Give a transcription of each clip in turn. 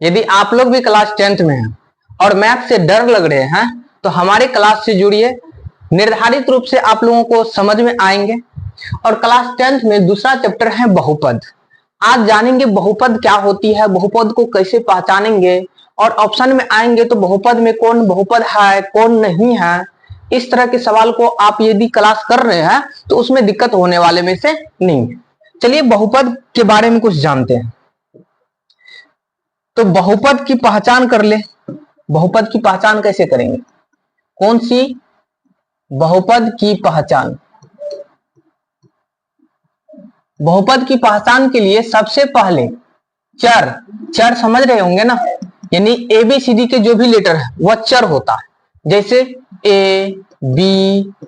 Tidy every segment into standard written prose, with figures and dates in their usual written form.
यदि आप लोग भी क्लास 10th में हैं और मैथ से डर लग रहे हैं तो हमारे क्लास से जुड़िए, निर्धारित रूप से आप लोगों को समझ में आएंगे। और क्लास 10th में दूसरा चैप्टर है बहुपद। आज जानेंगे बहुपद क्या होती है, बहुपद को कैसे पहचानेंगे, और ऑप्शन में आएंगे तो बहुपद में कौन बहुपद है कौन नहीं है। इस तरह के सवाल को आप यदि क्लास कर रहे हैं तो उसमें दिक्कत होने वाले में से नहीं है। चलिए बहुपद के बारे में कुछ जानते हैं। तो बहुपद की पहचान कर ले। बहुपद की पहचान कैसे करेंगे? कौन सी बहुपद की पहचान? बहुपद की पहचान के लिए सबसे पहले चर, चर समझ रहे होंगे ना, यानी ABCD के जो भी लेटर है वह चर होता है। जैसे A, B,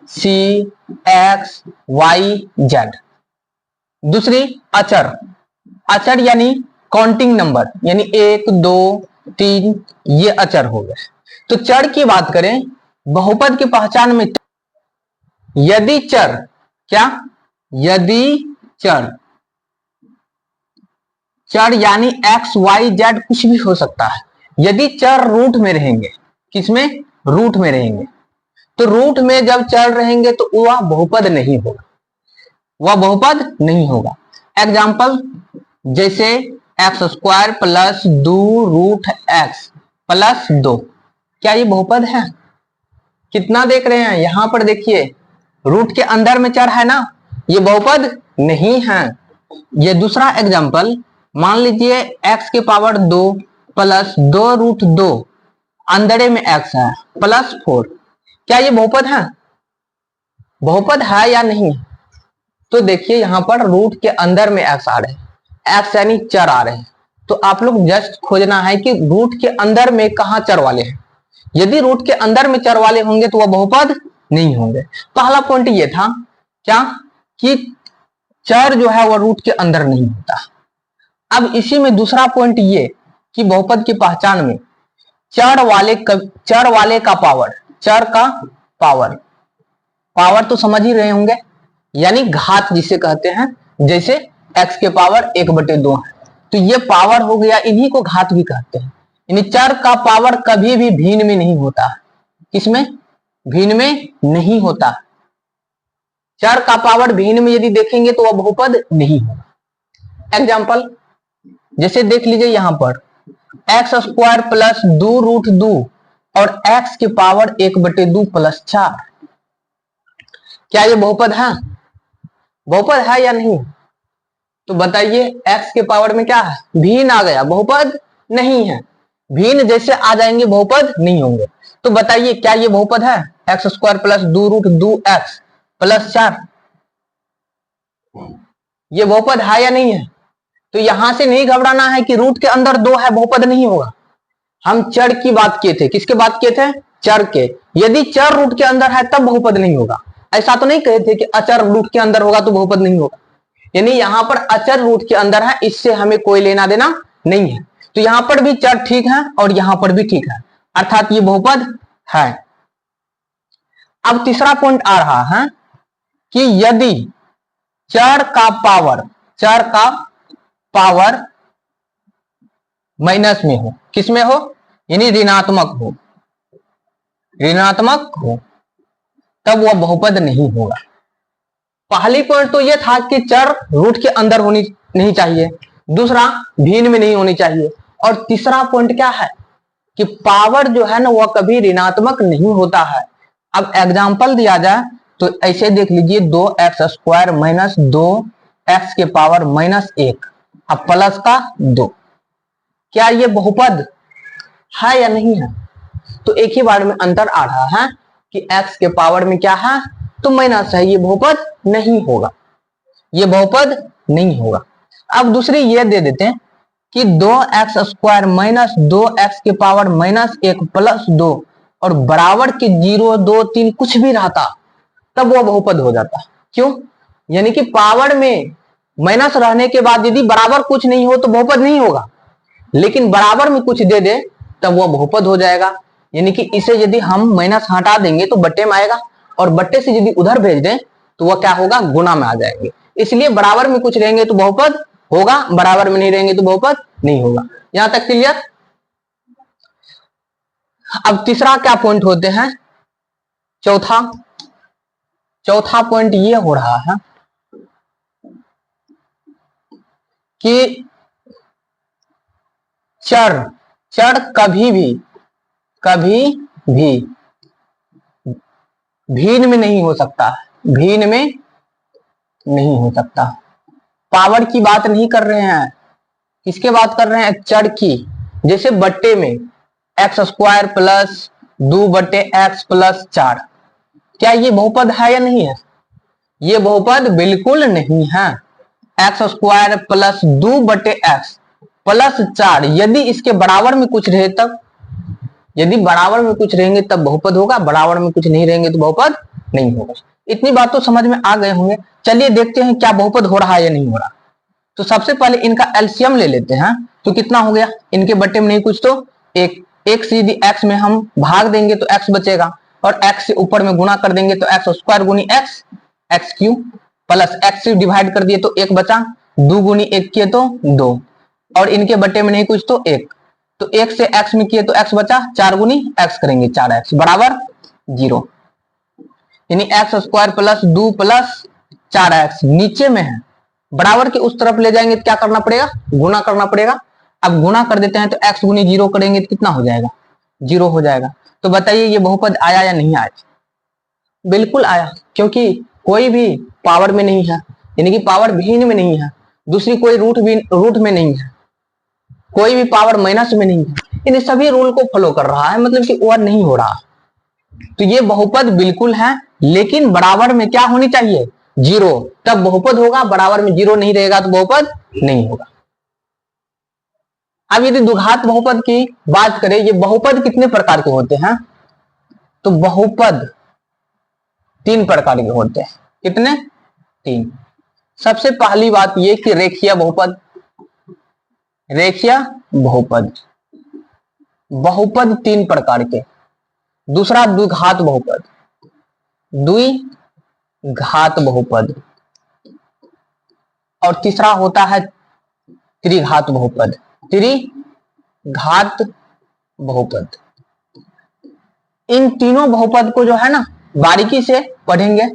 C, X, Y, Z। दूसरी अचर, अचर यानी काउंटिंग नंबर, यानी 1, 2, 3, ये अचर हो गए। तो चर की बात करें बहुपद की पहचान में, यदि चर, क्या? यदि चर, चर यानी X, Y, Z कुछ भी हो सकता है। यदि चर रूट में रहेंगे, किसमें? रूट में रहेंगे। तो रूट में जब चर रहेंगे तो वह बहुपद नहीं होगा, वह बहुपद नहीं होगा। एग्जाम्पल जैसे x² plus 2 root x plus 2, क्या ये बहुपद है? कितना देख रहे हैं यहां पर? देखिए रूट के अंदर में चर है ना, ये बहुपद नहीं है। ये दूसरा एग्जाम्पल, मान लीजिए x के पावर 2 प्लस 2 रूट 2, अंदर में x है प्लस 4, क्या ये बहुपद है? बहुपद है या नहीं? तो देखिए यहां पर रूट के अंदर में x आ रहे हैं, x यानी चर आ रहे हैं। तो आप लोग जस्ट खोजना है कि रूट के अंदर में कहां चर वाले हैं। यदि रूट के अंदर में चर वाले होंगे तो वह बहुपद नहीं होंगे। पहला पॉइंट ये था, क्या? कि चर जो है वह रूट के अंदर नहीं होता। अब इसी में दूसरा पॉइंट ये कि बहुपद की पहचान में चर वाले का पावर, चर का पावर, पावर तो समझ ही रहे होंगे, यानी घात जिसे कहते हैं। जैसे x के पावर 1/2 है, तो ये पावर हो गया, इन्हीं को घात भी कहते हैं। यानी चर का पावर कभी भी भिन्न में नहीं होता। किसमें? भिन्न में नहीं होता। चर का पावर भिन्न में यदि देखेंगे तो वह बहुपद नहीं होगा। एग्जाम्पल जैसे देख लीजिए यहां पर x² प्लस 2 रूट 2 और x के पावर 1/2 प्लस 4, क्या ये बहुपद है? बहुपद है या नहीं? तो बताइए x के पावर में क्या है? भिन्न आ गया, बहुपद नहीं है। भिन्न जैसे आ जाएंगे बहुपद नहीं होंगे। तो बताइए क्या ये बहुपद है? x² plus 2 root 2x plus 4, ये बहुपद है या नहीं है? तो यहां से नहीं घबराना है कि रूट के अंदर 2 है बहुपद नहीं होगा। हम चर की बात किए थे। किसके बात किए थे? चर के। यदि चर रूट के अंदर है तब बहुपद नहीं होगा। ऐसा तो नहीं कहे थे कि अचर रूट के अंदर होगा तो बहुपद नहीं होगा। यानी यहां पर अचर रूट के अंदर है, इससे हमें कोई लेना देना नहीं है। तो यहां पर भी चर ठीक है और यहां पर भी ठीक है, अर्थात ये बहुपद है। अब तीसरा पॉइंट आ रहा है कि यदि चर का पावर माइनस में हो, किसमें हो? यानी ऋणात्मक हो, तब वह बहुपद नहीं होगा। पहली पॉइंट तो यह था कि चर रूट के अंदर होनी नहीं चाहिए, दूसरा भिन्न में नहीं होनी चाहिए, और तीसरा पॉइंट क्या है कि पावर जो है ना वह कभी ऋणात्मक नहीं होता है। अब एग्जांपल दिया जाए तो ऐसे देख लीजिए 2x² माइनस 2x के पावर -1 अब प्लस का 2, क्या ये बहुपद है या नहीं है? तो एक ही बार में अंतर आ रहा है कि x के पावर में क्या है तो माइनस है, ये बहुपद नहीं होगा, ये बहुपद नहीं होगा। अब दूसरी ये दे देते हैं कि 2x² माइनस 2x के पावर -1 प्लस 2 और बराबर के 0, 2, 3 कुछ भी रहता तब वह बहुपद हो जाता। क्यों? यानी कि पावर में माइनस रहने के बाद यदि बराबर कुछ नहीं हो तो बहुपद नहीं होगा, लेकिन बराबर में कुछ दे दे तब वह बहुपद हो जाएगा। यानी कि इसे यदि हम माइनस हटा देंगे तो बट्टे में आएगा, और बट्टे से यदि उधर भेज दें तो वह क्या होगा? गुना में आ जाएंगे। इसलिए बराबर में कुछ रहेंगे तो बहुपद होगा, बराबर में नहीं रहेंगे तो बहुपद नहीं होगा। यहां तक क्लियर? अब तीसरा क्या पॉइंट होते हैं, चौथा पॉइंट ये हो रहा है कि चर कभी भी भिन्न में नहीं हो सकता, भिन्न में नहीं हो सकता। पावर की बात नहीं कर रहे हैं, किसके बात कर रहे हैं, चर की। जैसे बट्टे में एक्स स्क्वायर प्लस 2/x+4, क्या ये बहुपद है या नहीं है, ये बहुपद बिल्कुल नहीं है। एक्स स्क्वायर प्लस 2/x+4 यदि इसके बराबर में कुछ रहे तब, यदि बराबर में कुछ रहेंगे तब बहुपद होगा, बराबर में कुछ नहीं रहेंगे तो बहुपद नहीं होगा। इतनी बात तो समझ में आ गए होंगे। चलिए देखते हैं क्या बहुपद हो रहा है या नहीं हो रहा। तो सबसे पहले इनका एलसीएम ले लेते हैं। तो कितना हो गया, इनके बट्टे में नहीं कुछ तो एक से यदि x में हम भाग देंगे तो x बचेगा, और x से ऊपर में गुणा कर देंगे तो एक्स स्क्वायर गुनी एक्स क्यूब, प्लस x से डिवाइड कर दिए तो 1 बचा, 2 गुनी 1 किए तो 2, और इनके बट्टे में नहीं कुछ तो 1, तो 1 से x में किए तो x बचा, 4 गुनी x करेंगे 4x बराबर 0, यानी x square plus 2 plus 4x नीचे में है, बराबर के उस तरफ ले जाएंगे तो क्या करना पड़ेगा, गुना करना पड़ेगा। अब गुना कर देते हैं तो x गुनी 0 करेंगे तो कितना हो जाएगा, 0 हो जाएगा। तो बताइए ये बहुपद आया या नहीं आया, बिल्कुल आया, क्योंकि कोई भी पावर में नहीं है, यानी कि पावर भिन्न में नहीं है, दूसरी कोई रूट में नहीं है, कोई भी पावर माइनस में नहीं है, इन सभी रूल को फॉलो कर रहा है, मतलब कि ओवर नहीं हो रहा। तो ये बहुपद बिल्कुल है, लेकिन बराबर में क्या होनी चाहिए, 0, तब बहुपद होगा, बराबर में 0 नहीं रहेगा तो बहुपद नहीं होगा। अब यदि द्विघात बहुपद की बात करें, ये बहुपद कितने प्रकार के होते हैं, तो बहुपद 3 प्रकार के होते हैं। कितने, 3। सबसे पहली बात ये कि रेखीय बहुपद, रेखीय बहुपद, बहुपद 3 प्रकार के। दूसरा द्विघात बहुपद, द्विघात बहुपद, और तीसरा होता है त्रिघात बहुपद, त्रिघात बहुपद। इन तीनों बहुपद को जो है ना बारीकी से पढ़ेंगे।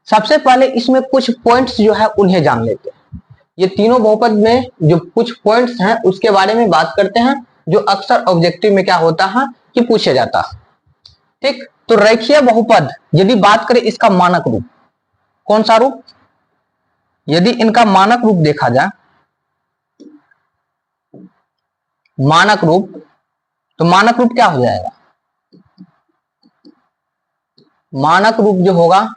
सबसे पहले इसमें कुछ पॉइंट्स जो है उन्हें जान लेते हैं। ये तीनों बहुपद में जो कुछ पॉइंट्स हैं उसके बारे में बात करते हैं, जो अक्सर ऑब्जेक्टिव में क्या होता है कि पूछे जाता है। ठीक, तो रेखीय बहुपद यदि बात करें इसका मानक रूप, कौन सा रूप, यदि इनका मानक रूप देखा जाए, मानक रूप, तो मानक रूप क्या हो जाएगा, मानक रूप जो होगा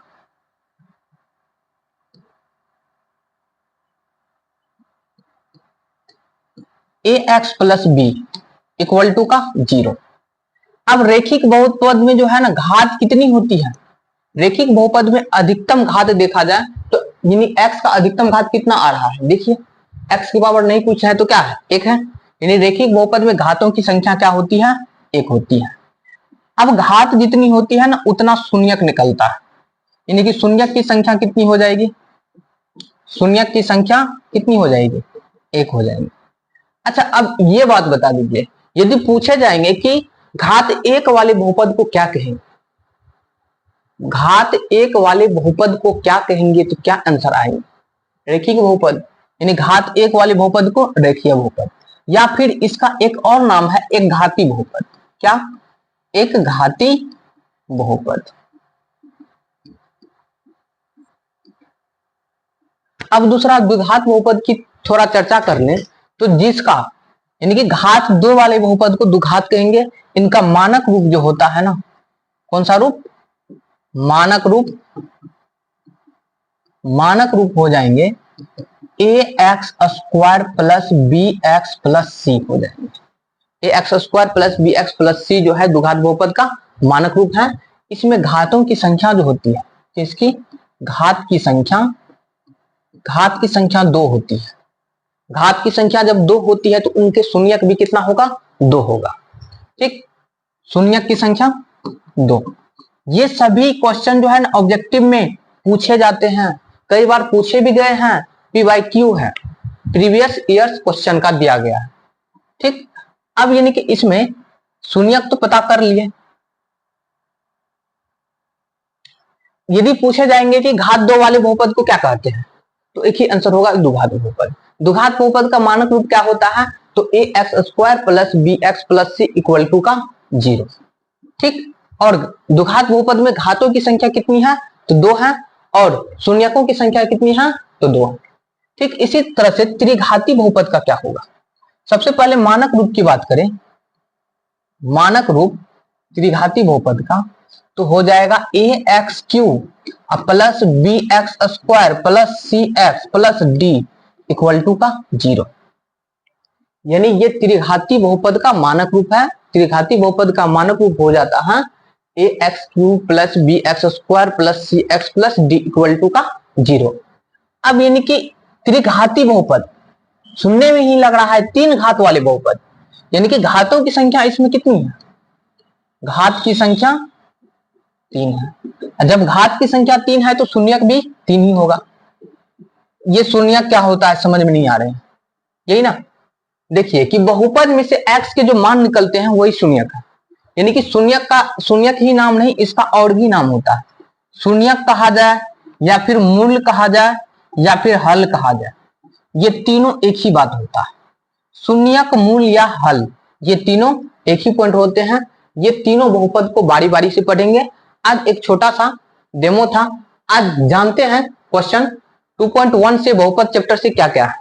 ax plus B equal to का 0। अब रेखिक बहुपद में जो है ना घात कितनी होती है, रेखिक बहुपद में अधिकतम घात देखा जाए तो यानी x का अधिकतम घात कितना आ रहा है, देखिए x की पावर नहीं कुछ है तो क्या है, 1 है, यानी रेखिक बहुपद में घातों की संख्या क्या होती है, 1 होती है। अब घात जितनी होती है ना उतना शून्यक निकलता है, यानी कि शून्यक की संख्या कितनी हो जाएगी, शून्यक की संख्या कितनी हो जाएगी, 1 हो जाएगी। अच्छा अब ये बात बता दीजिए, यदि पूछे जाएंगे कि घात 1 वाले बहुपद को क्या कहेंगे, घात 1 वाले बहुपद को क्या कहेंगे, तो क्या आंसर आएंगे, रेखिक बहुपद, यानी घात 1 वाले बहुपद को रेखीय बहुपद, या फिर इसका एक और नाम है एक घाती बहुपद। क्या, एक घाती बहुपद। अब दूसरा द्विघात बहुपद की थोड़ा चर्चा कर लें, तो जिसका यानी कि घात 2 वाले बहुपद को द्विघात कहेंगे, इनका मानक रूप जो होता है ना, कौन सा रूप, मानक रूप, मानक रूप हो जाएंगे ax square plus bx plus c हो जाएंगे। ax square plus bx plus c जो है द्विघात बहुपद का मानक रूप है। इसमें घातों की संख्या जो होती है, किसकी, घात की संख्या, घात की संख्या 2 होती है। घात की संख्या जब 2 होती है तो उनके शून्यक भी कितना होगा, 2 होगा। ठीक, शून्यक की संख्या 2। ये सभी क्वेश्चन जो है ना ऑब्जेक्टिव में पूछे जाते हैं, कई बार पूछे भी गए हैं, पीवाईक्यू है, प्रीवियस ईयर्स क्वेश्चन का दिया गया है। ठीक, अब यानी कि इसमें शून्यक तो पता कर लिए। यदि पूछे जाएंगे कि घात 2 वाले बहुपद को क्या कहते हैं, तो एक ही आंसर होगा, द्विघात बहुपद। द्विघात बहुपद का मानक रूप क्या होता है, तो A x square plus B x plus C equal to का 0। ठीक, और द्विघात बहुपद में घातों की संख्या कितनी है, तो 2 है, और शून्यकों की संख्या कितनी है, तो 2 है। ठीक, इसी तरह से त्रिघाती बहुपद का क्या होगा। सबसे पहले मानक रूप की बात करें, मानक रूप त्रिघाती बहुपद का तो हो जाएगा A x cube plus B x square plus C x plus D equal to का 0। यानी ये त्रिघाती बहुपद का मानक रूप है। त्रिघाती बहुपद का मानक रूप हो जाता है A x cube plus B x square plus C x plus D equal to का 0। अब यानी कि त्रिघाती बहुपद सुनने में ही लग रहा है 3 घात वाले बहुपद, यानी कि घातों की संख्या इसमें कितनी है, घात की संख्या 3 है। जब घात की संख्या 3 है तो शून्यक भी 3 ही होगा। ये शून्यक क्या होता है समझ में नहीं आ रहे हैं, यही ना। देखिए कि बहुपद में से x के जो मान निकलते हैं वही शून्यक है, यानी कि शून्यक ही नाम नहीं, इसका और भी नाम होता है। शून्यक कहा जाए या फिर मूल कहा जाए या फिर हल कहा जाए, ये तीनों एक ही बात होता है। शून्यक, मूल या हल, ये तीनों एक ही पॉइंट होते हैं। ये तीनों बहुपद को बारी बारी से पढ़ेंगे। आज एक छोटा सा डेमो था। आज जानते हैं क्वेश्चन 2.1 से बहुपद चैप्टर से क्या क्या है।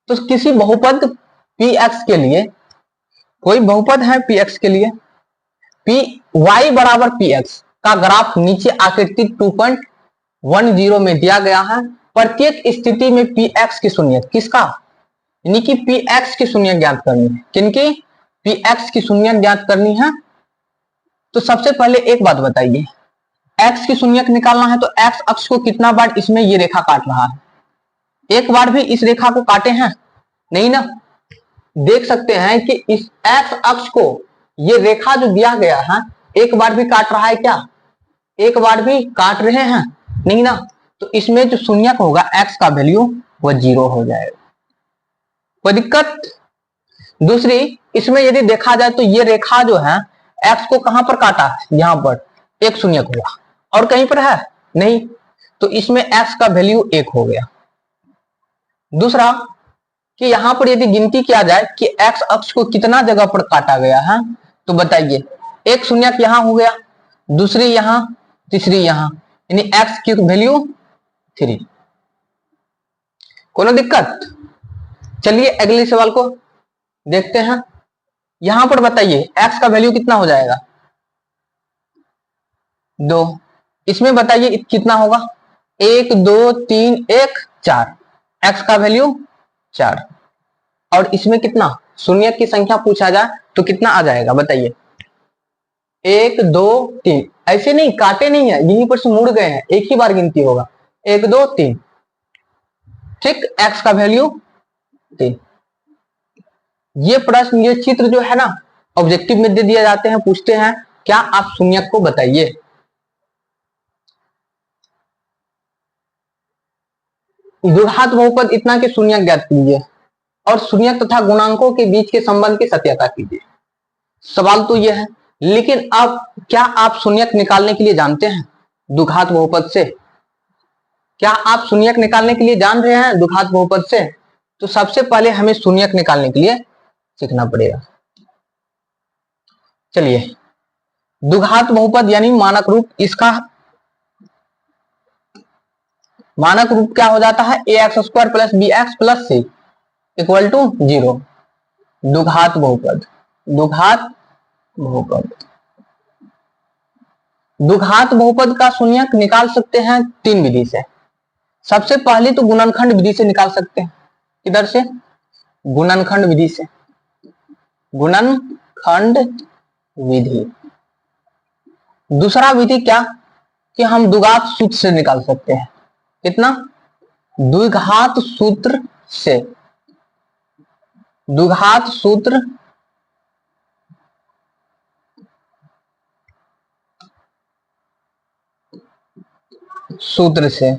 तो किसी बहुपद px के लिए, कोई बहुपद है px के लिए, y बराबर px का ग्राफ नीचे आकृति 2.10 में दिया गया है। प्रत्येक स्थिति में px की शून्यक किसका, यानी कि px की शून्यक ज्ञात करनी है। किनकी, px की शून्यक ज्ञात करनी है। तो सबसे पहले एक बात बताइए, x की शून्यक निकालना है तो x अक्ष को कितना बार इसमें ये रेखा काट रहा है, एक बार भी इस रेखा को काटे हैं नहीं ना। देख सकते हैं कि इस x अक्ष को ये रेखा जो दिया गया है एक बार भी काट रहा है क्या, एक बार भी काट रहे हैं नहीं ना। तो इसमें जो शून्यक होगा x का वैल्यू वो 0 हो जाएगा, कोई दिक्कत। दूसरी, इसमें यदि देखा जाए तो ये रेखा जो है x को कहां पर काटा है, यहां पर एक शून्यक हुआ और कहीं पर है नहीं, तो इसमें x का वैल्यू 1 हो गया। दूसरा कि यहां पर यदि गिनती किया जाए कि x अक्ष को कितना जगह पर काटा गया है, तो बताइए, एक शून्यक यहां हो गया, दूसरी यहां, तीसरी यहां, यानी x की वैल्यू 3। कोनो दिक्कत। चलिए अगले सवाल को देखते हैं। यहां पर बताइए x का वैल्यू कितना हो जाएगा, 2। इसमें बताइए कितना होगा, 1 2 3 1 4, x का वैल्यू 4। और इसमें कितना, शून्यक की संख्या पूछा जाए तो कितना आ जाएगा बताइए, 1 2 3। ऐसे नहीं, काटे नहीं है, यहीं पर से मुड़ गए हैं, एक ही बार गिनती होगा, 1 2 3। ठीक, x का वैल्यू 3। ये प्रश्न, ये चित्र जो है ना ऑब्जेक्टिव में दे दिए जाते हैं, पूछते हैं क्या आप शून्यक को बताइए। द्विघात बहुपद इतना के शून्यक ज्ञात कीजिए और शून्यक तथा गुणांकों के बीच के संबंध की सत्यता कीजिए। सवाल तो यह है, लेकिन अब क्या आप शून्यक निकालने के लिए जानते हैं द्विघात बहुपद से, क्या आप शून्यक निकालने के लिए जान रहे हैं द्विघात बहुपद से। तो सबसे पहले हमें शून्यक निकालने के लिए सीखना पड़ेगा। चलिए, द्विघात बहुपद यानी मानक रूप, इसका मानक रूप क्या हो जाता है, A x square plus B x plus C equal to 0। द्विघात बहुपद, द्विघात बहुपद, द्विघात बहुपद का शून्यक निकाल सकते हैं 3 विधि से। सबसे पहले तो गुणनखंड विधि से निकाल सकते हैं। किधर से, गुणनखंड विधि से, गुणनखंड विधि। दूसरा विधि क्या कि हम द्विघात सूत्र से निकाल सकते हैं। कितना, द्विघात सूत्र से, द्विघात सूत्र सूत्र से।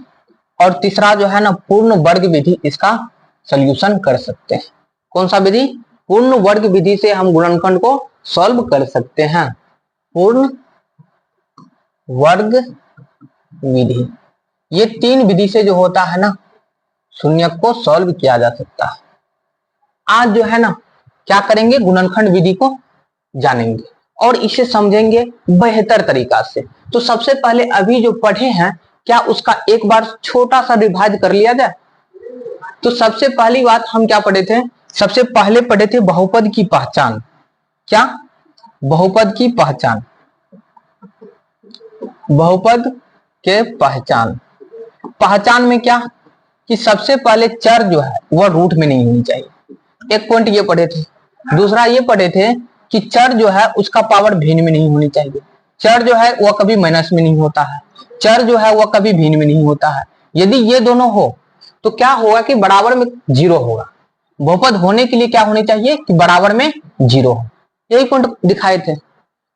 और तीसरा जो है ना पूर्ण वर्ग विधि, इसका सॉल्यूशन कर सकते हैं। कौन सा विधि, पूर्ण वर्ग विधि से हम गुणनखंड को सॉल्व कर सकते हैं पूर्ण वर्ग विधि। ये 3 विधि से जो होता है ना शून्यक को सॉल्व किया जा सकता है। आज जो है ना क्या करेंगे, गुणनखंड विधि को जानेंगे और इसे समझेंगे बेहतर तरीका से। तो सबसे पहले अभी जो पढ़े हैं क्या उसका एक बार छोटा सा रिवाइज कर लिया जाए। तो सबसे पहली बात हम क्या पढ़े थे, सबसे पहले पढ़े थे बहुपद की पहचान। क्या? बहुपद की पहचान। बहुपद के पहचान, पहचान में क्या कि सबसे पहले चर जो है वह रूट में नहीं होनी चाहिए। एक पॉइंट ये पढ़े थे। दूसरा ये पढ़े थे कि चर जो है उसका पावर भिन्न में नहीं होनी चाहिए। चर जो है वह कभी माइनस में नहीं होता है, चर जो है वह कभी भिन्न में नहीं होता है। यदि ये दोनों हो तो क्या होगा कि बराबर में 0 होगा। बहुपद होने के लिए क्या होने चाहिए कि बराबर में 0 हो। यही पॉइंट दिखाए थे।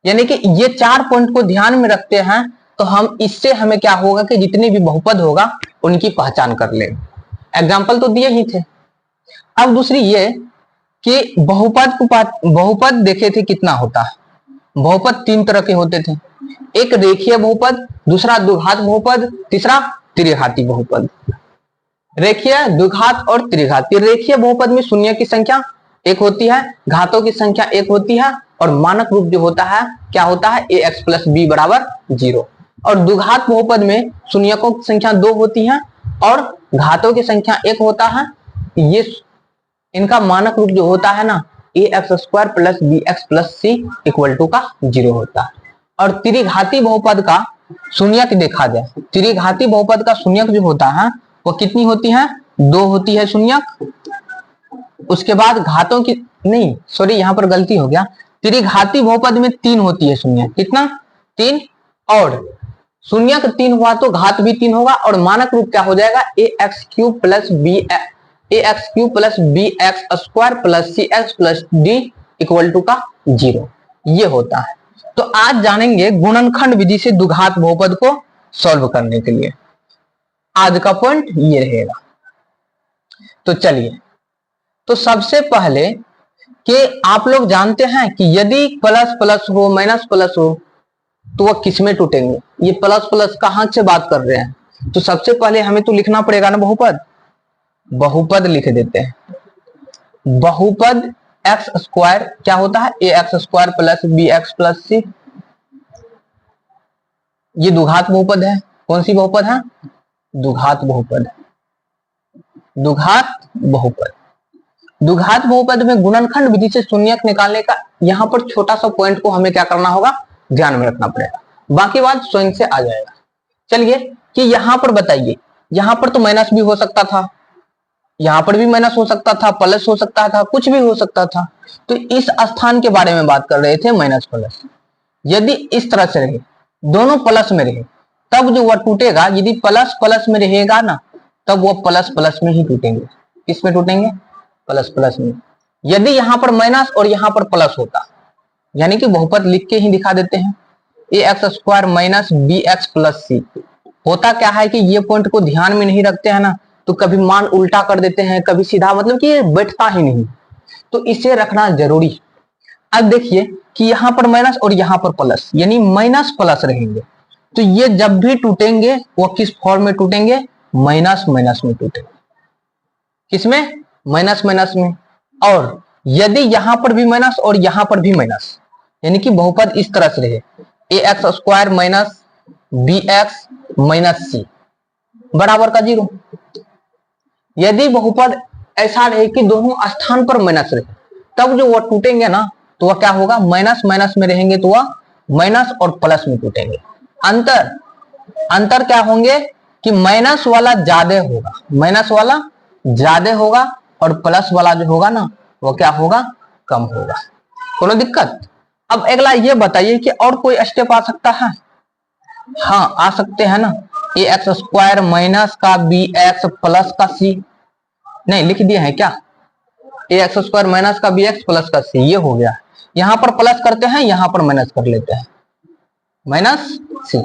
यानी कि ये 4 पॉइंट को ध्यान में रखते हैं तो हम इससे हमें क्या होगा कि जितने भी बहुपद होगा उनकी पहचान कर लेंगे। एग्जाम्पल तो दिए ही थे। अब दूसरी ये कि बहुपद देखे थे कितना होता है। बहुपद 3 तरह के होते थे, एक रेखीय बहुपद, दूसरा द्विघात बहुपद, तीसरा त्रिघाती बहुपद। रेखीय, द्विघात और त्रिघाती। रेखीय बहुपद में शून्य की संख्या 1 होती है, घातों की संख्या 1 होती है और मानक रूप जो होता है क्या होता है ax + b = 0। और द्विघात बहुपद में शून्यकों की संख्या 2 होती है और घातों की संख्या 1 होता है। ये इनका मानक रूप जो होता है ना ax² + bx + c = 0 होता है। और त्रिघाती बहुपद का शून्यक देखा जाए, त्रिघाती बहुपद का शून्यक जो होता है वो कितनी होती है, 2 होती है शून्यक। उसके बाद घातों की नहीं, सॉरी यहां पर गलती हो गया, त्रिघाती बहुपद में 3 होती है शून्यक। कितना? 3। और शून्यक 3 हुआ तो घात भी 3 होगा और मानक रूप क्या हो जाएगा ax³ + bx² + cx + d = 0। ये होता है। तो आज जानेंगे गुणनखंड विधि से द्विघात बहुपद को सॉल्व करने के लिए। आज का पॉइंट ये रहेगा। तो चलिए, तो सबसे पहले कि आप लोग जानते हैं कि यदि प्लस प्लस हो माइनस प्लस हो तो वह किसमें टूटेंगे। ये प्लस प्लस कहां से बात कर रहे हैं, तो सबसे पहले हमें तो लिखना पड़ेगा ना बहुपद। बहुपद लिख देते हैं। बहुपद x² क्या होता है ax² + bx + c। ये द्विघात बहुपद है। कौन सी बहुपद है? द्विघात बहुपद। द्विघात बहुपद, द्विघात बहुपद में गुणनखंड विधि से शून्यक निकालने का यहां पर छोटा सा पॉइंट को हमें क्या करना होगा, ध्यान में रखना पड़ेगा। बाकी बात स्वयं से आ जाएगा। चलिए कि यहां पर बताइए, यहां पर तो माइनस भी हो सकता था, यहां पर भी माइनस हो सकता था, प्लस हो सकता था, कुछ भी हो सकता था। तो इस स्थान के बारे में बात कर रहे थे माइनस प्लस। यदि इस तरह से रहे, दोनों प्लस में रहे तब जो वह टूटेगा। यदि प्लस प्लस में रहेगा ना तब वो प्लस प्लस में ही टूटेंगे। किस में टूटेंगे? प्लस प्लस में। यदि यहां पर माइनस और यहां पर प्लस होता, यानी कि बहुपद लिख के ही दिखा देते हैं ax² - bx + c। होता क्या है कि ये पॉइंट को ध्यान में नहीं रखते हैं ना तो कभी मान उल्टा कर देते हैं, कभी सीधा, मतलब कि ये बैठता ही नहीं। तो इसे रखना जरूरी। अब देखिए कि यहां पर माइनस और यहां पर प्लस, यानी माइनस प्लस रहेंगे तो ये जब भी टूटेंगे वो किस फॉर्म में टूटेंगे? माइनस माइनस में टूटेंगे। किसमें? माइनस माइनस में। और यदि यहां पर भी माइनस और यहां पर भी माइनस, यानी कि बहुपद इस तरह से रहे ax² - bx - c बराबर का 0। यदि बहुपद ऐसा रहे कि दोनों स्थान पर माइनस रहे तब जो वह टूटेंगे ना तो वह क्या होगा, माइनस माइनस में रहेंगे तो वह माइनस और प्लस में टूटेंगे। अंतर क्या होंगे कि माइनस वाला ज्यादा होगा, माइनस वाला ज्यादा होगा और प्लस वाला जो होगा ना वो क्या होगा, कम होगा। कोनो दिक्कत? अब अगला ये बताइए कि और कोई स्टेप आ सकता है? हाँ आ सकते हैं ना, ax² - का bx + का c। नहीं लिख दिए हैं क्या? ax² - का bx + का c, ये हो गया। यहां पर प्लस करते हैं, यहां पर माइनस कर लेते हैं, -c।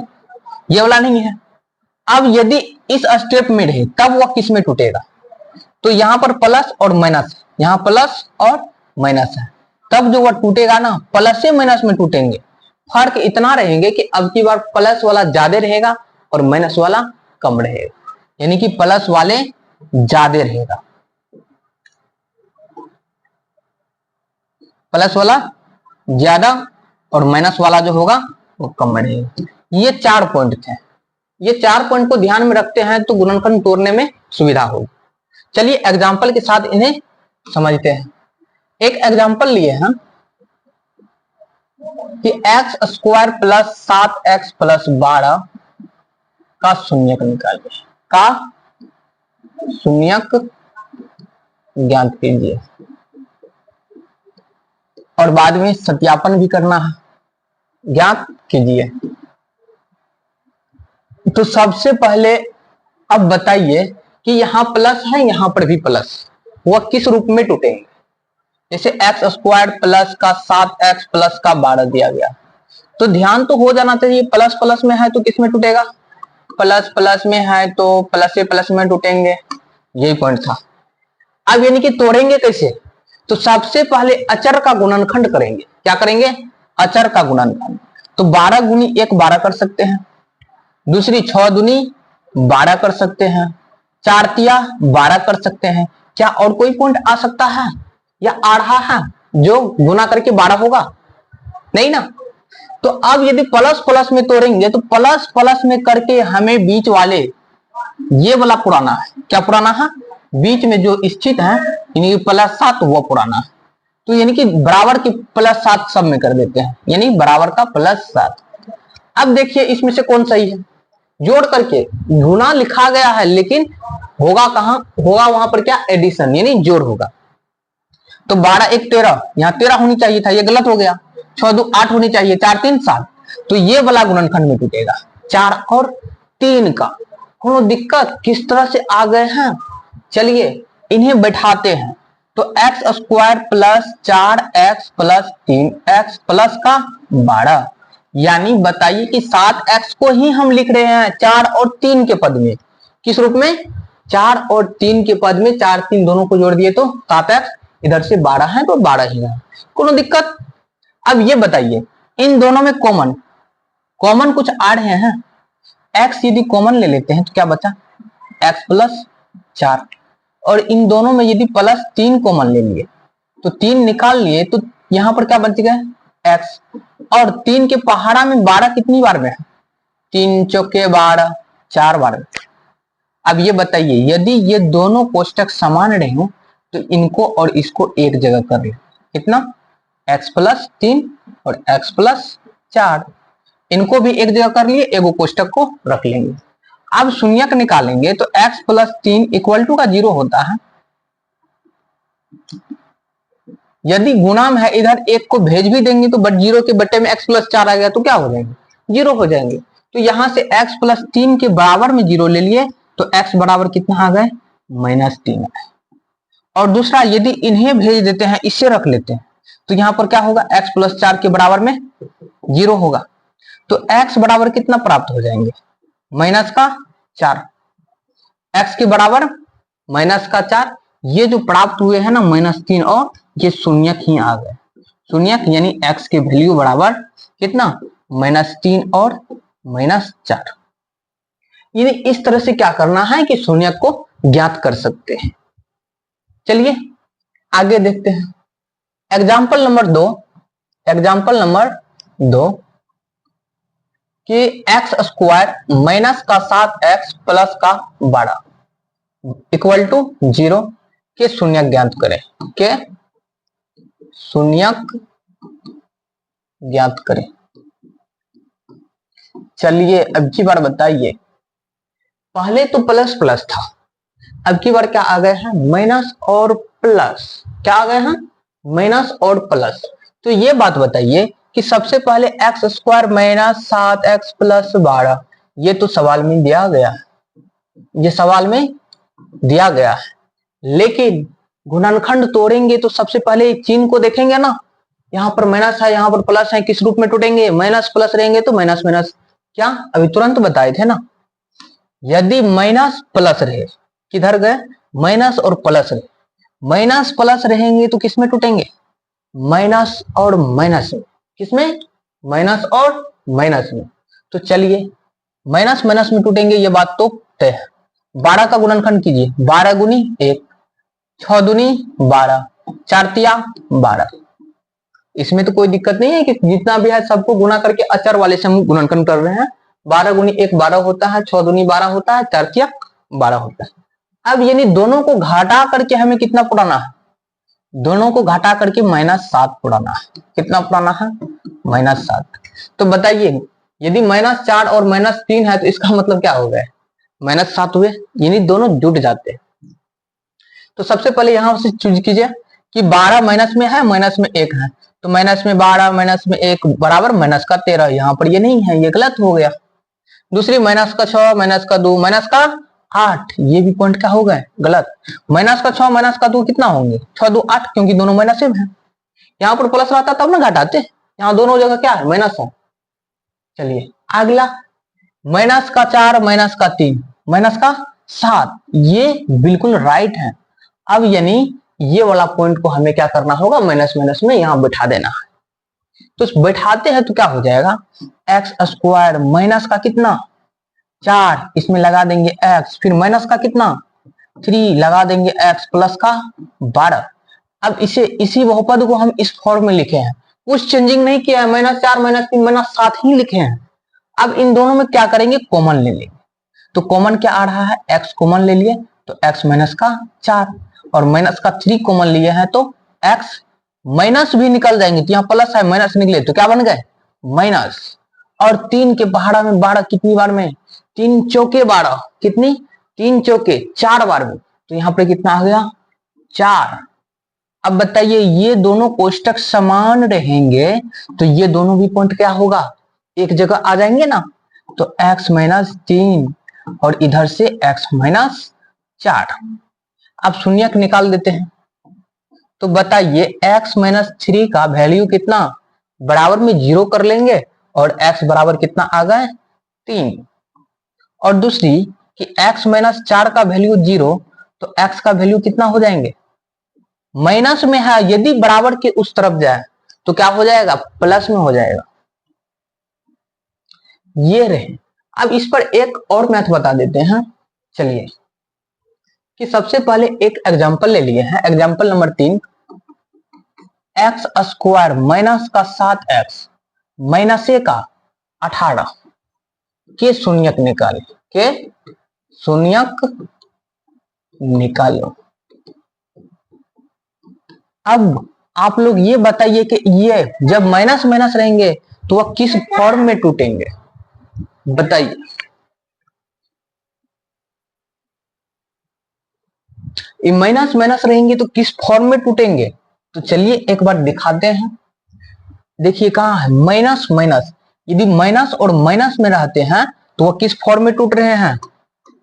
ये वाला नहीं है। अब यदि इस स्टेप में रहे तब वह किस में टूटेगा, तो यहां पर प्लस और माइनस, यहां प्लस और माइनस है तब जो वह टूटेगा ना प्लस से माइनस में टूटेंगे। फर्क इतना रहेंगे कि अब की बार प्लस वाला ज्यादा रहेगा और माइनस वाला कम रहेगा, यानी कि प्लस वाले ज्यादा रहेगा, प्लस वाला ज्यादा और माइनस वाला जो होगा वो कम रहेगा। ये 4 पॉइंट थे। ये 4 पॉइंट को ध्यान में रखते हैं तो गुणनखंड तोड़ने में सुविधा होगी। चलिए एग्जाम्पल के साथ इन्हें समझते हैं। एक एग्जाम्पल लिए हैं कि x square plus 7x plus 12 का शून्यक निकालिए, का शून्यक ज्ञात कीजिए और बाद में सत्यापन भी करना है, ज्ञात कीजिए। तो सबसे पहले अब बताइए कि यहां प्लस है, यहां पर भी प्लस, वह किस रूप में टूटेंगे। जैसे एक्स स्क्वायर प्लस का 7x प्लस का 12 दिया गया, तो ध्यान तो हो जाना चाहिए प्लस प्लस में है तो किस में टूटेगा, प्लस प्लस में है तो प्लस से प्लस में टूटेंगे, यही पॉइंट था। अब यानी कि तोड़ेंगे कैसे, तो सबसे पहले अचर का गुणनखंड करेंगे। क्या करेंगे, अचर का गुणनखंड। तो 12 गुनी 1 12 कर सकते हैं, दूसरी 6 दुनी 12 कर सकते हैं, 4 तिया 12 कर सकते हैं। क्या और कोई पॉइंट आ सकता है या आ रहा है जो गुना करके 12 होगा, नहीं ना। तो अब यदि प्लस प्लस में तोड़ेंगे तो प्लस प्लस में करके हमें बीच वाले ये वाला पुराना है, क्या पुराना है, बीच में जो स्थित है यानी प्लस 7 वो पुराना है। तो यानी कि बराबर की प्लस 7 सब में कर देते हैं, यानी बराबर का प्लस 7। अब देखिए इसमें से कौन सही है, जोड़ करके गुना लिखा गया है लेकिन होगा कहां, होगा वहां पर क्या, एडिशन यानी जोड़ होगा। तो 12 1 13, यहां 13 होनी चाहिए था, ये गलत हो गया। 6 2 8 होनी चाहिए, 4 3 7, तो ये वाला गुणनखंड में टूटेगा 4 और 3 का। कोनो दिक्कत किस तरह से आ गए हैं, चलिए इन्हें बैठाते हैं। तो x square plus 4x plus 3x plus का 12, यानी बताइए कि 7x को ही हम लिख रहे हैं 4 और 3 के पद में, किस रूप में, 4 और 3 के पद में, 4 3 दोनों को जोड़ दिए तो 7x, इधर से 12 है तो 12 ही है, कोनो दिक्कत। अब ये बताइए इन दोनों में कॉमन कॉमन कुछ आ रहे हैं, x यदि कॉमन ले लेते हैं तो क्या बचा, x प्लस 4, और इन दोनों में यदि प्लस 3 कॉमन ले लिए तो 3 निकाल लिए तो यहां पर क्या बच गए x, और 3 के पहाड़ा में 12 कितनी बार में है, 3 चौके 12, 4 बार में। अब ये बताइए यदि ये दोनों कोष्टक समान रहे तो इनको और इसको एक जगह कर ले, कितना, x प्लस 3 और x प्लस 4, इनको भी एक जगह कर लिए, एगो कोष्टक को रख लेंगे। अब शून्यक निकालेंगे तो x प्लस 3 इक्वल टू का 0 होता है। यदि गुणा में है इधर एक को भेज भी देंगे तो बट 0 के बट्टे में x प्लस 4 आ गया तो क्या हो जाएंगे, 0 हो जाएंगे। तो यहां से x प्लस 3 के बराबर में 0 ले लिए तो x बराबर कितना आ गए, -3। और दूसरा यदि इन्हें भेज देते हैं, इससे रख लेते हैं तो यहां पर क्या होगा, x प्लस 4 के बराबर में 0 होगा, तो x बराबर कितना प्राप्त हो जाएंगे, -4, x के बराबर -4, ये जो प्राप्त हुए हैं ना -3 और ये शून्यक ही आ गए, शून्यक यानी x के वैल्यू बराबर कितना, -3 और -4। यानी इस तरह से क्या करना है कि शून्यक को ज्ञात कर सकते हैं। चलिए आगे देखते हैं एग्जाम्पल नंबर 2। एग्जाम्पल नंबर 2 कि एक्स स्क्वायर माइनस का 7x प्लस का 12 इक्वल टू 0 के शून्यक ज्ञात करें, के शून्यक ज्ञात करें। चलिए अब की बार बताइए, पहले तो प्लस प्लस था, अब की बार क्या आ गए हैं, माइनस और प्लस, क्या आ गए हैं, माइनस और प्लस। तो ये बात बताइए कि सबसे पहले x square minus 7x plus 12, ये तो सवाल में दिया गया है, ये सवाल में दिया गया है, लेकिन गुणनखंड तोड़ेंगे तो सबसे पहले चिन्ह को देखेंगे ना, यहाँ पर माइनस है यहाँ पर प्लस है, किस रूप में टूटेंगे, माइनस प्लस रहेंगे तो माइनस माइनस, क्या अभी तुरंत बताए थे ना। यदि माइनस प्लस रहे, किधर गए, माइनस और प्लस रहे, माइनस प्लस रहेंगे तो किस में टूटेंगे, माइनस और माइनस में, किसमें, माइनस और माइनस में। तो चलिए माइनस माइनस में टूटेंगे, ये बात तो तय है। 12 का गुणनखंड कीजिए, 12 गुनी 1, 6 दूनी 12, 4 तिया 12। इसमें तो कोई दिक्कत नहीं है कि जितना भी है सबको गुना करके अचर वाले से हम गुणनखंड कर रहे हैं। 12 गुनी 1 12 होता है, 6 दूनी 12 होता है, 4 तिया 12 होता है। अब यानी दोनों को घटा करके हमें कितना पुराना है, दोनों को घटा करके -7 पुराना है। कितना पुराना है, -7। तो बताइए यदि -4 और -3 है तो इसका मतलब क्या हो गया, -7 हुए, यानी दोनों जुट जाते हैं। तो सबसे पहले यहां से चूज कीजिए कि 12 माइनस में है, माइनस में 1 है, तो माइनस में 12 माइनस में 1 बराबर माइनस का 13। यहाँ पर ये नहीं है, ये गलत हो गया। दूसरी माइनस का 6 माइनस का 2 माइनस का 8, ये भी पॉइंट क्या हो गए, गलत। माइनस का 6 माइनस का 2 कितना होंगे, 6 2 8, क्योंकि दोनों माइनस में है। यहाँ पर प्लस रहता तब ना घटाते, यहाँ दोनों जगह क्या है, माइनस है। चलिए अगला, माइनस का 4 माइनस का 3 माइनस का 7, ये बिल्कुल राइट है। अब यानी ये वाला पॉइंट को हमें क्या करना होगा, माइनस माइनस में यहां बैठा देना है। तो बैठाते हैं तो क्या हो जाएगा, एक्स स्क्वायर माइनस का कितना 4, इसमें लगा देंगे x, फिर माइनस का कितना 3, लगा देंगे x, प्लस का 12। अब इसे इसी बहुपद को हम इस फॉर्म में लिखे हैं, कुछ चेंजिंग नहीं किया है, -4 -3 -7 ही लिखे हैं। अब इन दोनों में क्या करेंगे, कॉमन ले लेंगे। तो कॉमन क्या आ रहा है, x कॉमन ले लिए तो x माइनस का 4, और माइनस का 3 कॉमन लिए हैं तो x माइनस भी निकल जाएंगे, तो यहाँ प्लस है माइनस निकले तो क्या बन गए, माइनस। और 3 के पहाड़ा में 12 कितनी बार में, 3 चौके 12, कितनी 3 चौके 4 बार में, तो यहाँ पे कितना आ गया 4। अब बताइए ये दोनों कोष्टक समान रहेंगे तो ये दोनों भी पॉइंट क्या होगा, एक जगह आ जाएंगे ना। तो x माइनस 3 और इधर से x माइनस 4। अब शून्यक निकाल देते हैं। तो बताइए x माइनस 3 का वैल्यू कितना, बराबर में 0 कर लेंगे और x बराबर कितना आ गए 3। और दूसरी कि x माइनस 4 का वैल्यू 0, तो x का वैल्यू कितना हो जाएंगे, माइनस में है, यदि बराबर के उस तरफ जाए तो क्या हो जाएगा, प्लस में हो जाएगा। ये रहे। अब इस पर एक और मैथ बता देते हैं। चलिए कि सबसे पहले एक एग्जांपल ले लिए हैं, example number 3, x square minus का 7x माइनस का 18 के शून्यक निकाले, के शून्यक निकालो। अब आप लोग ये बताइए कि ये जब माइनस माइनस रहेंगे तो वह किस फॉर्म में टूटेंगे, बताइए। माइनस माइनस रहेंगे तो किस फॉर्म में टूटेंगे, तो चलिए एक बार दिखाते हैं। देखिए कहाँ है माइनस माइनस, यदि माइनस और माइनस में रहते हैं तो वह किस फॉर्म में टूट रहे हैं,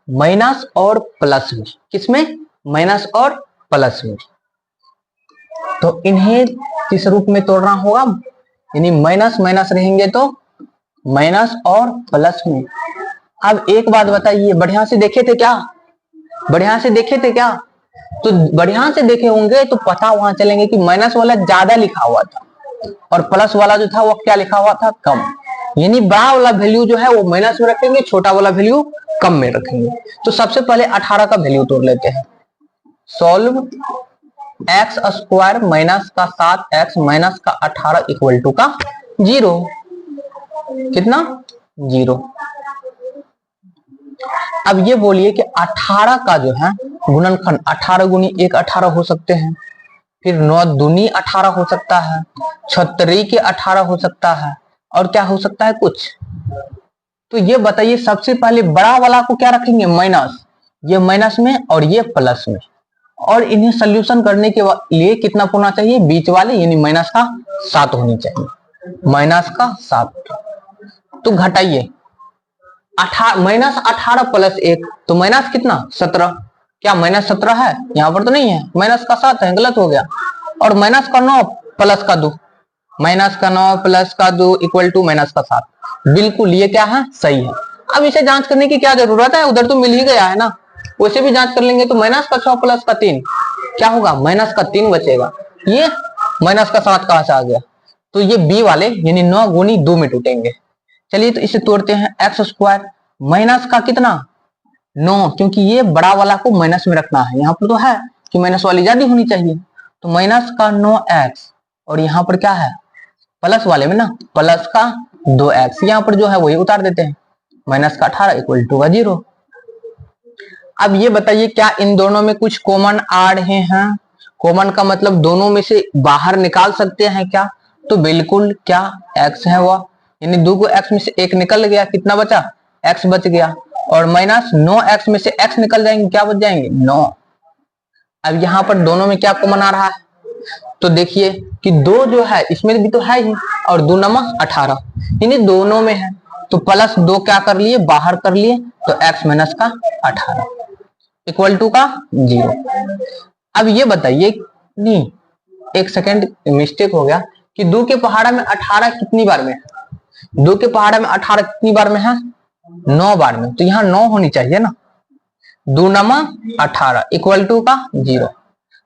माइनस और प्लस में। किसमें, माइनस और प्लस में। तो इन्हें किस रूप में तोड़ना होगा, यानी माइनस माइनस रहेंगे तो माइनस और प्लस में। अब एक बात बताइए, बढ़िया से देखे थे क्या, बढ़िया से देखे थे क्या, तो बढ़िया से देखे होंगे तो पता वहां चलेंगे कि माइनस वाला ज्यादा लिखा हुआ था और प्लस वाला जो था वो क्या लिखा हुआ था, कम। यानी बड़ा वाला वैल्यू जो है वो माइनस में रखेंगे, छोटा वाला वैल्यू कम में रखेंगे। तो सबसे पहले 18 का वैल्यू तोड़ लेते हैं। सॉल्व एक्स स्क्वायर माइनस का 7x माइनस का 18 इक्वल टू का 0, कितना 0। अब ये बोलिए कि 18 का जो है गुणनखंड 18 गुनी 1 18 हो सकते हैं, फिर 9 दूनी 18 हो सकता है, 36 के 18 हो सकता है, और क्या हो सकता है कुछ। तो ये बताइए सबसे पहले बड़ा वाला को क्या रखेंगे, माइनस, ये माइनस में और ये प्लस में। और इन्हें सोल्यूशन करने के लिए कितना होना चाहिए, बीच वाले यानी माइनस का 7 होनी चाहिए, माइनस का 7। तो घटाइए माइनस 18 प्लस 1 तो माइनस कितना 17, क्या माइनस 17 है, यहाँ पर तो नहीं है, माइनस का 7 है, गलत हो गया। और माइनस का 9 प्लस का 2, माइनस का 9 प्लस का 2 इक्वल टू माइनस का 7, बिल्कुल ये क्या है, सही है। अब इसे जांच करने की क्या जरूरत है, उधर तो मिल ही गया है ना, वैसे भी जांच कर लेंगे। तो माइनस का 6 प्लस का 3 क्या होगा, माइनस का 3 बचेगा। ये माइनस का 7 कहां से आ गया, तो ये बी वाले यानी 9 गुनी 2 में टूटेंगे। चलिए तो इसे तोड़ते हैं, एक्स स्क्वायर माइनस का कितना 9, क्योंकि ये बड़ा वाला को माइनस में रखना है, यहाँ पर तो है कि माइनस वाली ज्यादा होनी चाहिए, तो माइनस का 9x, और यहाँ पर क्या है प्लस वाले में ना प्लस का 2x, यहाँ पर जो है वही उतार देते हैं, माइनस का 18 इक्वल टू 0। अब ये बताइए क्या इन दोनों में कुछ कॉमन आ रहे हैं? कॉमन का मतलब दोनों में से बाहर निकाल सकते हैं क्या? तो बिल्कुल, क्या x है वह, यानी 2 को x में से 1 निकल गया, कितना बचा x बच गया, और माइनस 9x में से x निकल जाएंगे, क्या बच जाएंगे 9। अब यहाँ पर दोनों में क्या कॉमन आ रहा है, तो देखिए कि 2 जो है इसमें भी तो है ही, और 2 नमा 18, यानी दोनों में है, तो प्लस 2 क्या कर लिए बाहर कर लिए, तो x माइनस का 18 इक्वल टू का 0। अब ये बताइए, नहीं एक सेकेंड मिस्टेक हो गया कि 2 के पहाड़ा में 18 कितनी बार में है, 2 के पहाड़ा में 18 कितनी बार में है 9 बार में, तो यहाँ 9 होनी चाहिए ना, 2 नमा 18 इक्वल टू का 0।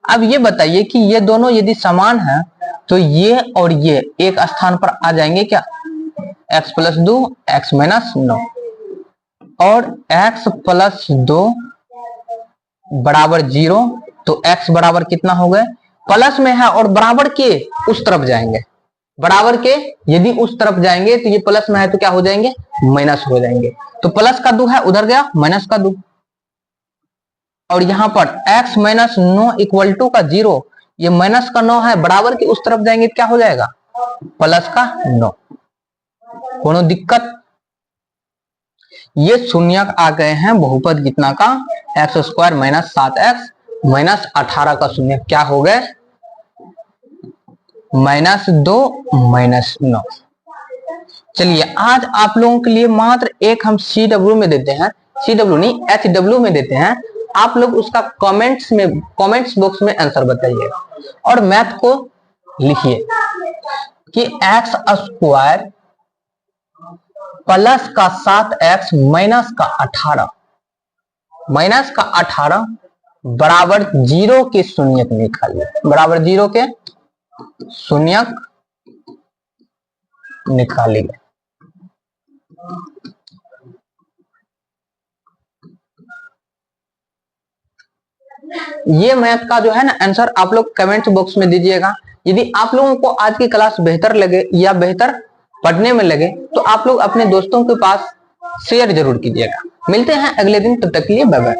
अब ये बताइए कि ये दोनों यदि समान है तो ये और ये एक स्थान पर आ जाएंगे क्या, x प्लस 2 x माइनस 9, और x प्लस 2 बराबर 0, तो x बराबर कितना हो गए, प्लस में है और बराबर के उस तरफ जाएंगे, बराबर के यदि उस तरफ जाएंगे तो ये प्लस में है तो क्या हो जाएंगे माइनस हो जाएंगे, तो प्लस का 2 है उधर गया माइनस का 2, और यहाँ पर x माइनस 9 इक्वल टू का 0, ये माइनस का 9 है बराबर के उस तरफ जाएंगे क्या हो जाएगा प्लस का 9। कोनो दिक्कत? ये शून्यक आ गए हैं बहुपद कितना का x square minus 7x minus 18 का शून्य क्या हो गए -2 -9। चलिए आज आप लोगों के लिए मात्र एक हम CW में देते हैं, CW नहीं HW में देते हैं, आप लोग उसका कमेंट्स बॉक्स में आंसर बताइए और मैथ को लिखिए कि एक्स स्क्वायर प्लस का 7x माइनस का 18 बराबर 0 के शून्यक निकालिए, बराबर 0 के शून्यक निकालिए। ये मैथ का जो है ना आंसर आप लोग कमेंट बॉक्स में दीजिएगा। यदि आप लोगों को आज की क्लास बेहतर लगे या बेहतर पढ़ने में लगे तो आप लोग अपने दोस्तों के पास शेयर जरूर कीजिएगा। मिलते हैं अगले दिन, तब तक के लिए बाय बाय।